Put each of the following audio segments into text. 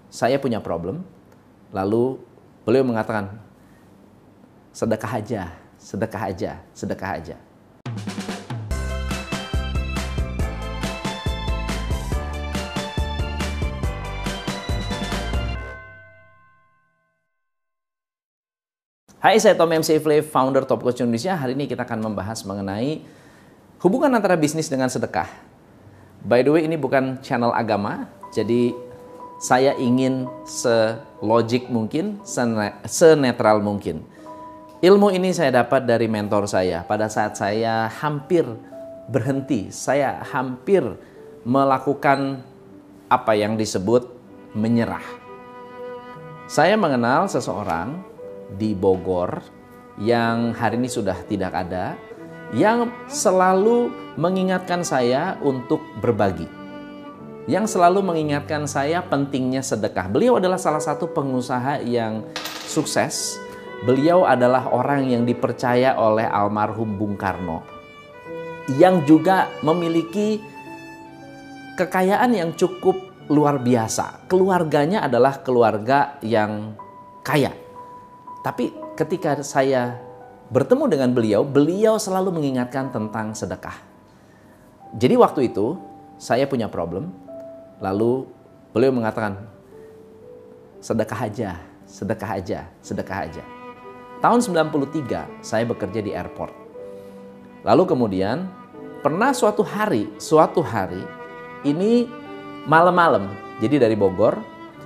saya punya problem. Lalu beliau mengatakan, sedekah aja, sedekah aja, sedekah aja. Hai, saya Tom MC Ifle, founder Top Coach Indonesia. Hari ini kita akan membahas mengenai hubungan antara bisnis dengan sedekah. By the way, ini bukan channel agama, jadi saya ingin selogik mungkin, senetral mungkin. Ilmu ini saya dapat dari mentor saya. Pada saat saya hampir berhenti, saya hampir melakukan apa yang disebut menyerah. Saya mengenal seseorang di Bogor yang hari ini sudah tidak ada, yang selalu mengingatkan saya untuk berbagi, yang selalu mengingatkan saya pentingnya sedekah. Beliau adalah salah satu pengusaha yang sukses. Beliau adalah orang yang dipercaya oleh almarhum Bung Karno, yang juga memiliki kekayaan yang cukup luar biasa. Keluarganya adalah keluarga yang kaya. Tapi ketika saya bertemu dengan beliau, beliau selalu mengingatkan tentang sedekah. Jadi waktu itu saya punya problem, lalu beliau mengatakan, sedekah aja, sedekah aja, sedekah aja. Tahun 93 saya bekerja di airport. Lalu kemudian pernah suatu hari ini malam-malam. Jadi dari Bogor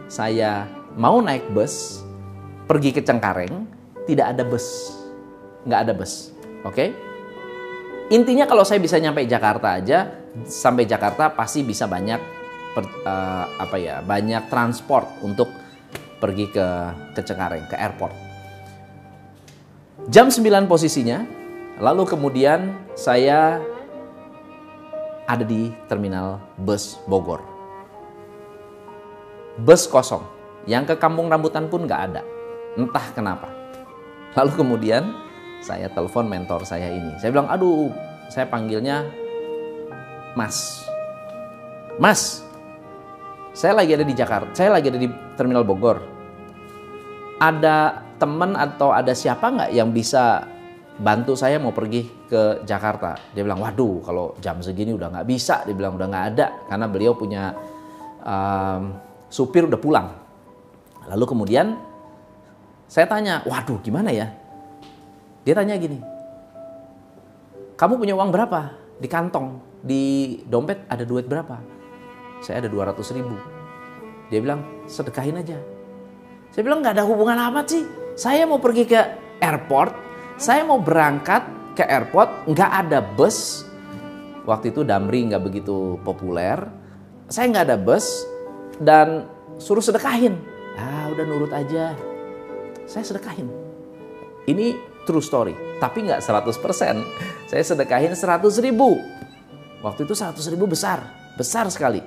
saya mau naik bus pergi ke Cengkareng, tidak ada bus. Nggak ada bus. Oke? Intinya kalau saya bisa nyampe Jakarta aja, sampai Jakarta pasti bisa banyak banyak transport untuk pergi ke Cengkareng, ke airport. Jam 9 posisinya, lalu kemudian saya ada di terminal bus Bogor. Bus kosong, yang ke Kampung Rambutan pun nggak ada. Entah kenapa. Lalu kemudian saya telepon mentor saya ini. Saya bilang, aduh, saya panggilnya Mas. Mas, saya lagi ada di Jakarta, saya lagi ada di terminal Bogor. Ada teman atau ada siapa nggak yang bisa bantu saya mau pergi ke Jakarta? Dia bilang, waduh, kalau jam segini udah nggak bisa. Dia bilang, udah nggak ada. Karena beliau punya supir udah pulang. Lalu kemudian saya tanya, waduh gimana ya? Dia tanya gini, kamu punya uang berapa? Di kantong, di dompet ada duit berapa? Saya ada 200.000. Dia bilang, sedekahin aja. Saya bilang, nggak ada hubungan amat sih. Saya mau pergi ke airport, saya mau berangkat ke airport, nggak ada bus. Waktu itu Damri nggak begitu populer. Saya nggak ada bus dan suruh sedekahin. Ah, udah nurut aja. Saya sedekahin. Ini true story, tapi nggak 100%. Saya sedekahin 100.000. Waktu itu 100.000 besar sekali.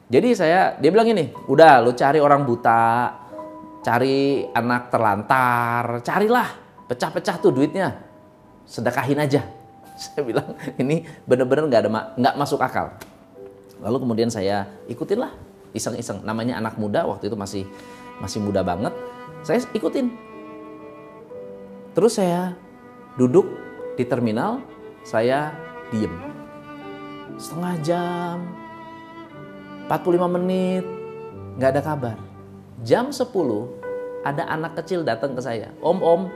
Jadi dia bilang gini, udah lu cari orang buta, cari anak terlantar, carilah, pecah-pecah tuh duitnya, sedekahin aja. Saya bilang ini bener-bener nggak masuk akal. Lalu kemudian saya ikutin lah, iseng-iseng. Namanya anak muda, waktu itu masih muda banget. Saya ikutin. Terus saya duduk di terminal, saya diem. Setengah jam, 45 menit, nggak ada kabar. Jam 10, ada anak kecil datang ke saya. Om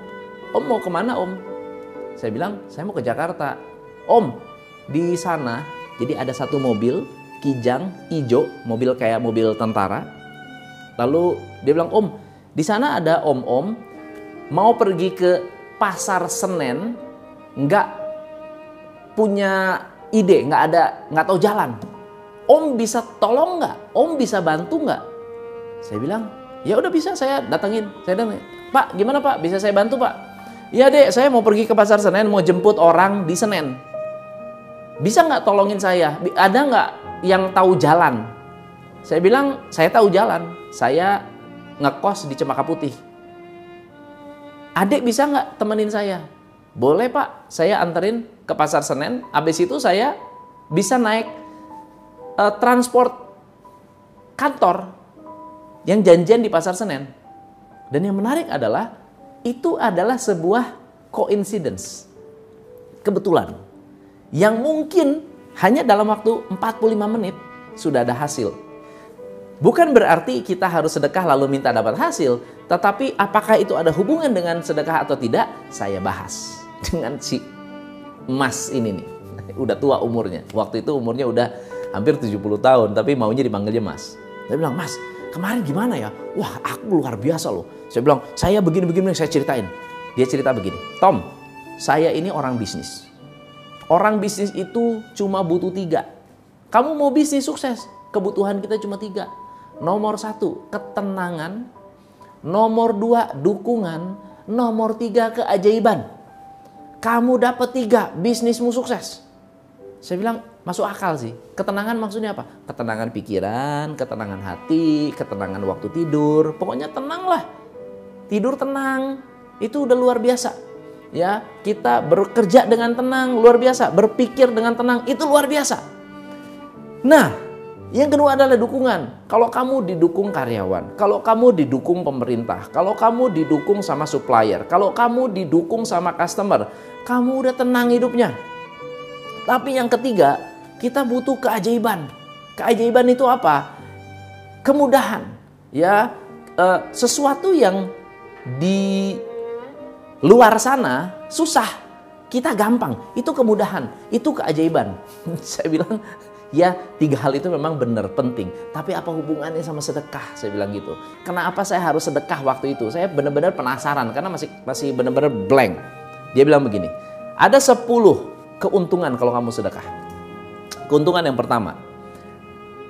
mau kemana om? Saya bilang, saya mau ke Jakarta. Om, di sana, jadi ada satu mobil, Kijang, hijau, mobil kayak mobil tentara. Lalu dia bilang, om, di sana ada om mau pergi ke Pasar Senen, nggak punya ide, nggak tahu jalan. Om bisa tolong nggak? Om bisa bantu nggak? Saya bilang, ya udah bisa, saya datangin. Pak, gimana Pak? Bisa saya bantu Pak? Iya dek, saya mau pergi ke Pasar Senen, mau jemput orang di Senen. Bisa nggak tolongin saya? Ada nggak yang tahu jalan? Saya bilang, saya tahu jalan. Saya ngekos di Cempaka Putih. Adek bisa nggak temenin saya? Boleh Pak, saya anterin ke Pasar Senen. Habis itu saya bisa naik transport kantor. yang janjian di Pasar Senen. Dan yang menarik adalah, itu adalah sebuah coincidence, kebetulan, yang mungkin hanya dalam waktu 45 menit sudah ada hasil. Bukan berarti kita harus sedekah lalu minta dapat hasil, tetapi apakah itu ada hubungan dengan sedekah atau tidak, saya bahas dengan si Mas ini nih. Udah tua umurnya, waktu itu umurnya udah hampir 70 tahun, tapi maunya dipanggilnya Mas. Saya bilang, Mas, kemarin gimana ya? Wah, aku luar biasa loh. Saya bilang, saya begini-begini, saya ceritain. Dia cerita begini, Tom, saya ini orang bisnis. Orang bisnis itu cuma butuh 3. Kamu mau bisnis sukses, kebutuhan kita cuma 3. Nomor 1, ketenangan. Nomor 2, dukungan. Nomor 3, keajaiban. Kamu dapat 3, bisnismu sukses. Saya bilang, masuk akal sih. Ketenangan maksudnya apa? Ketenangan pikiran, ketenangan hati, ketenangan waktu tidur. Pokoknya tenanglah. Tidur tenang, itu udah luar biasa. Ya, kita bekerja dengan tenang, luar biasa. Berpikir dengan tenang, itu luar biasa. Nah, yang kedua adalah dukungan. Kalau kamu didukung karyawan, kalau kamu didukung pemerintah, kalau kamu didukung sama supplier, kalau kamu didukung sama customer, kamu udah tenang hidupnya. Tapi yang ketiga, kita butuh keajaiban. Keajaiban itu apa? Kemudahan. Ya, sesuatu yang di luar sana susah, kita gampang. Itu kemudahan, itu keajaiban. Saya bilang, ya 3 hal itu memang benar penting. Tapi apa hubungannya sama sedekah? Saya bilang gitu. Kenapa saya harus sedekah waktu itu? Saya benar-benar penasaran karena masih benar-benar blank. Dia bilang begini, ada 10 keuntungan kalau kamu sedekah. Keuntungan yang pertama,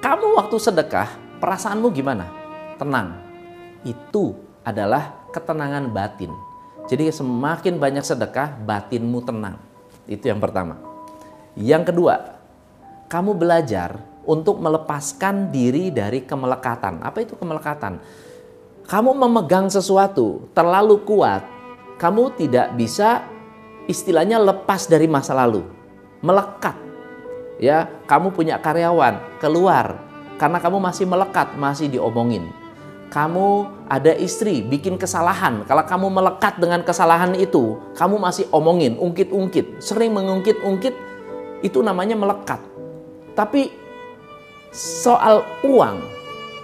kamu waktu sedekah perasaanmu gimana? Tenang. Itu adalah ketenangan batin. Jadi semakin banyak sedekah, batinmu tenang. Itu yang pertama. Yang kedua, kamu belajar untuk melepaskan diri dari kemelekatan. Apa itu kemelekatan? Kamu memegang sesuatu terlalu kuat, kamu tidak bisa istilahnya lepas dari masa lalu. Melekat. Ya, kamu punya karyawan, keluar karena kamu masih melekat, masih diomongin. Kamu ada istri bikin kesalahan, kalau kamu melekat dengan kesalahan itu, kamu masih omongin, ungkit-ungkit, sering mengungkit-ungkit, itu namanya melekat. Tapi soal uang,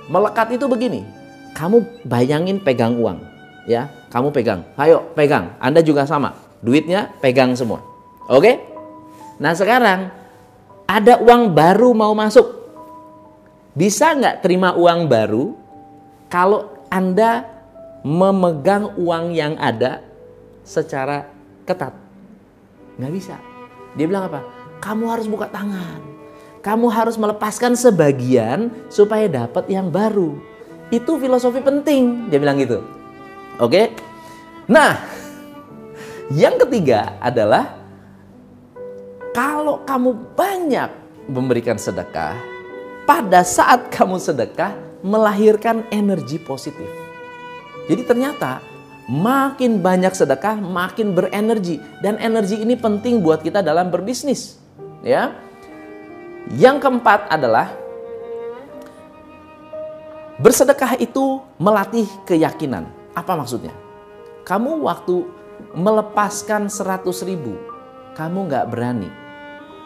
melekat itu begini, kamu bayangin pegang uang, ya, kamu pegang, ayo pegang, Anda juga sama, duitnya pegang semua, oke? Nah sekarang ada uang baru mau masuk, bisa nggak terima uang baru kalau Anda memegang uang yang ada secara ketat? Nggak bisa. Dia bilang apa? Kamu harus buka tangan. Kamu harus melepaskan sebagian supaya dapat yang baru. Itu filosofi penting. Dia bilang gitu. Oke? Nah, yang ketiga adalah kalau kamu banyak memberikan sedekah, pada saat kamu sedekah melahirkan energi positif. Jadi ternyata makin banyak sedekah makin berenergi, dan energi ini penting buat kita dalam berbisnis, ya. Yang keempat adalah bersedekah itu melatih keyakinan. Apa maksudnya? Kamu waktu melepaskan 100.000 kamu nggak berani,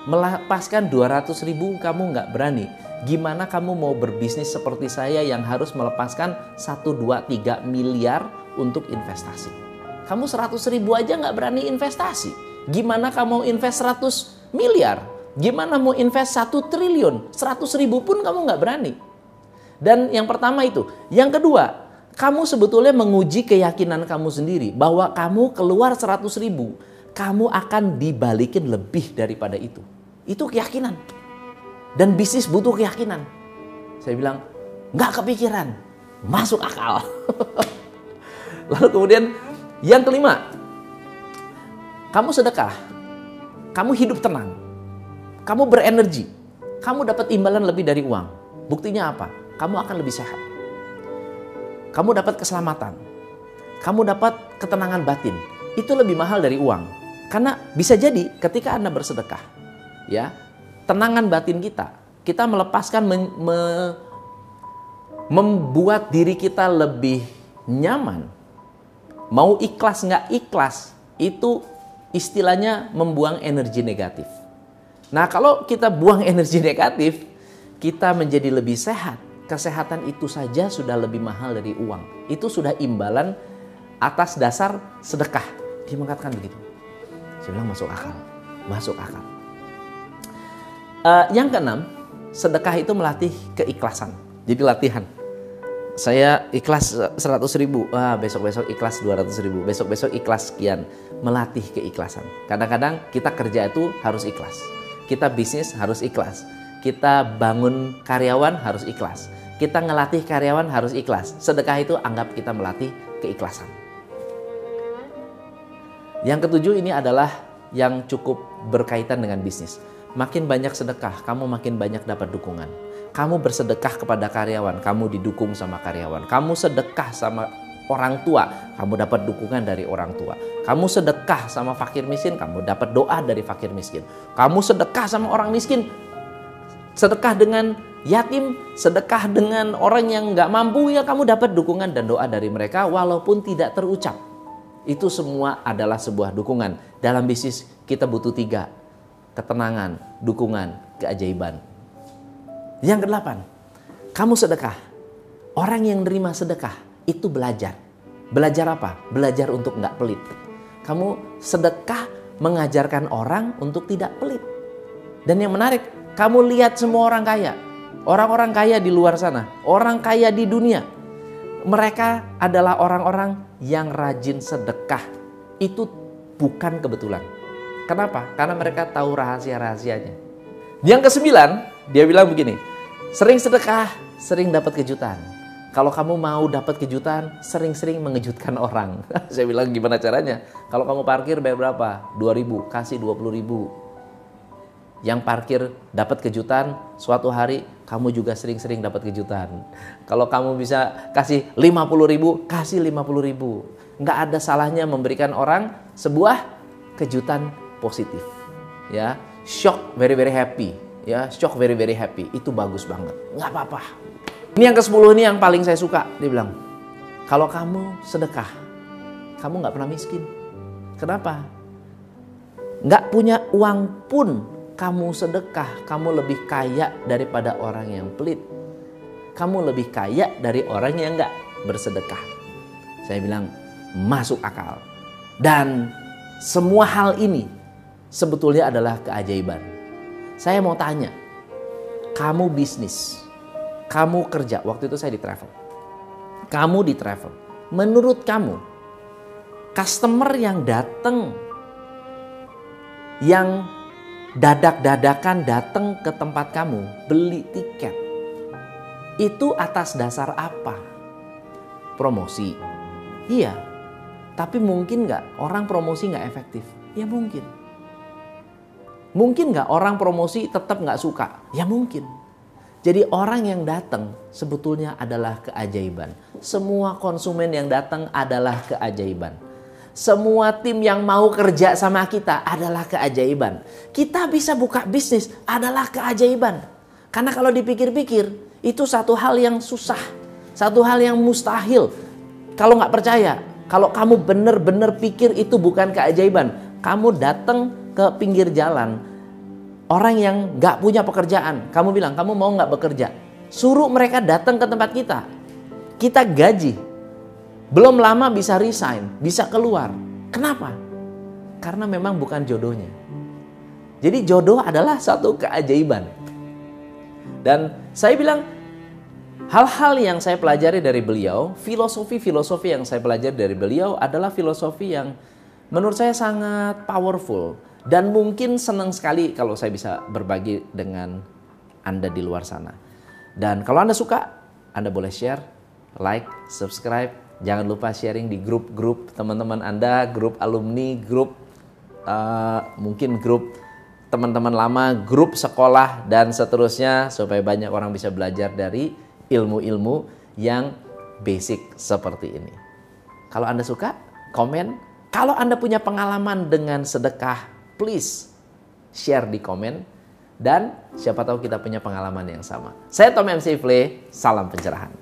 melepaskan 200.000 kamu nggak berani. Gimana kamu mau berbisnis seperti saya yang harus melepaskan 1, 2, 3 miliar untuk investasi? Kamu 100.000 aja nggak berani investasi. Gimana kamu mau invest 100 miliar? Gimana mau invest 1 triliun? 100.000 pun kamu nggak berani. Dan yang pertama itu. Yang kedua, kamu sebetulnya menguji keyakinan kamu sendiri bahwa kamu keluar 100.000, kamu akan dibalikin lebih daripada itu. Itu keyakinan. Dan bisnis butuh keyakinan. Saya bilang, nggak kepikiran, masuk akal. Lalu kemudian yang kelima, kamu sedekah, kamu hidup tenang, kamu berenergi, kamu dapat imbalan lebih dari uang. Buktinya apa? Kamu akan lebih sehat. Kamu dapat keselamatan, kamu dapat ketenangan batin. Itu lebih mahal dari uang. Karena bisa jadi ketika Anda bersedekah, ya, tenangan batin kita melepaskan, membuat diri kita lebih nyaman, mau ikhlas nggak ikhlas, itu istilahnya membuang energi negatif. Nah, kalau kita buang energi negatif, kita menjadi lebih sehat. Kesehatan itu saja sudah lebih mahal dari uang. Itu sudah imbalan atas dasar sedekah. Dia mengatakan begitu. Saya bilang masuk akal. Masuk akal. Yang keenam, sedekah itu melatih keikhlasan. Jadi latihan. Saya ikhlas 100.000, besok-besok ikhlas 200.000, besok-besok ikhlas sekian. Melatih keikhlasan. Kadang-kadang kita kerja itu harus ikhlas. Kita bisnis harus ikhlas. Kita bangun karyawan harus ikhlas. Kita ngelatih karyawan harus ikhlas. Sedekah itu anggap kita melatih keikhlasan. Yang ketujuh ini adalah yang cukup berkaitan dengan bisnis. Makin banyak sedekah, kamu makin banyak dapat dukungan. Kamu bersedekah kepada karyawan, kamu didukung sama karyawan. Kamu sedekah sama orang tua, kamu dapat dukungan dari orang tua. Kamu sedekah sama fakir miskin, kamu dapat doa dari fakir miskin. Kamu sedekah sama orang miskin, sedekah dengan yatim, sedekah dengan orang yang nggak mampu, ya kamu dapat dukungan dan doa dari mereka walaupun tidak terucap. Itu semua adalah sebuah dukungan. Dalam bisnis kita butuh 3. Ketenangan, dukungan, keajaiban. Yang ke-8, kamu sedekah. Orang yang nerima sedekah itu belajar. Belajar apa? Belajar untuk nggak pelit. Kamu sedekah mengajarkan orang untuk tidak pelit. Dan yang menarik, kamu lihat semua orang kaya. Orang-orang kaya di luar sana, orang kaya di dunia. Mereka adalah orang-orang yang rajin sedekah. Itu bukan kebetulan. Kenapa? Karena mereka tahu rahasia-rahasianya. Yang ke-9, dia bilang begini, sering sedekah, sering dapat kejutan. Kalau kamu mau dapat kejutan, sering-sering mengejutkan orang. Saya bilang gimana caranya? Kalau kamu parkir bayar berapa? 2.000, kasih 20.000. Yang parkir dapat kejutan, suatu hari kamu juga sering-sering dapat kejutan. Kalau kamu bisa kasih 50.000, kasih 50.000. Nggak ada salahnya memberikan orang sebuah kejutan positif. Ya, shock very very happy. Ya, shock very very happy. Itu bagus banget. Nggak apa-apa. Ini yang ke-10 ini yang paling saya suka. Dia bilang, kalau kamu sedekah, kamu nggak pernah miskin. Kenapa? Nggak punya uang pun kamu sedekah, kamu lebih kaya daripada orang yang pelit. Kamu lebih kaya dari orang yang nggak bersedekah. Saya bilang, masuk akal. Dan semua hal ini sebetulnya adalah keajaiban. Saya mau tanya, kamu bisnis, kamu kerja, waktu itu saya di travel. Kamu di travel, menurut kamu, customer yang datang, yang dadak-dadakan datang ke tempat kamu, beli tiket, itu atas dasar apa? Promosi? Iya, tapi mungkin nggak orang promosi nggak efektif? Ya mungkin. Mungkin nggak orang promosi tetap nggak suka? Ya mungkin. Jadi orang yang datang sebetulnya adalah keajaiban. Semua konsumen yang datang adalah keajaiban. Semua tim yang mau kerja sama kita adalah keajaiban. Kita bisa buka bisnis adalah keajaiban. Karena kalau dipikir-pikir itu satu hal yang susah. Satu hal yang mustahil. Kalau nggak percaya, kalau kamu benar-benar pikir itu bukan keajaiban, kamu datang ke pinggir jalan, orang yang nggak punya pekerjaan, kamu bilang kamu mau nggak bekerja, suruh mereka datang ke tempat kita gaji, belum lama bisa resign, bisa keluar. Kenapa? Karena memang bukan jodohnya. Jadi jodoh adalah satu keajaiban. Dan saya bilang, hal-hal yang saya pelajari dari beliau, filosofi-filosofi yang saya pelajari dari beliau adalah filosofi yang menurut saya sangat powerful. Dan mungkin senang sekali kalau saya bisa berbagi dengan Anda di luar sana. Dan kalau Anda suka, Anda boleh share, like, subscribe. Jangan lupa sharing di grup-grup teman-teman Anda, grup alumni, grup mungkin grup teman-teman lama, grup sekolah, dan seterusnya. Supaya banyak orang bisa belajar dari ilmu-ilmu yang basic seperti ini. Kalau Anda suka, komen. Kalau Anda punya pengalaman dengan sedekah, please share di komen. Dan siapa tahu kita punya pengalaman yang sama. Saya Tom MC Ifle, salam pencerahan.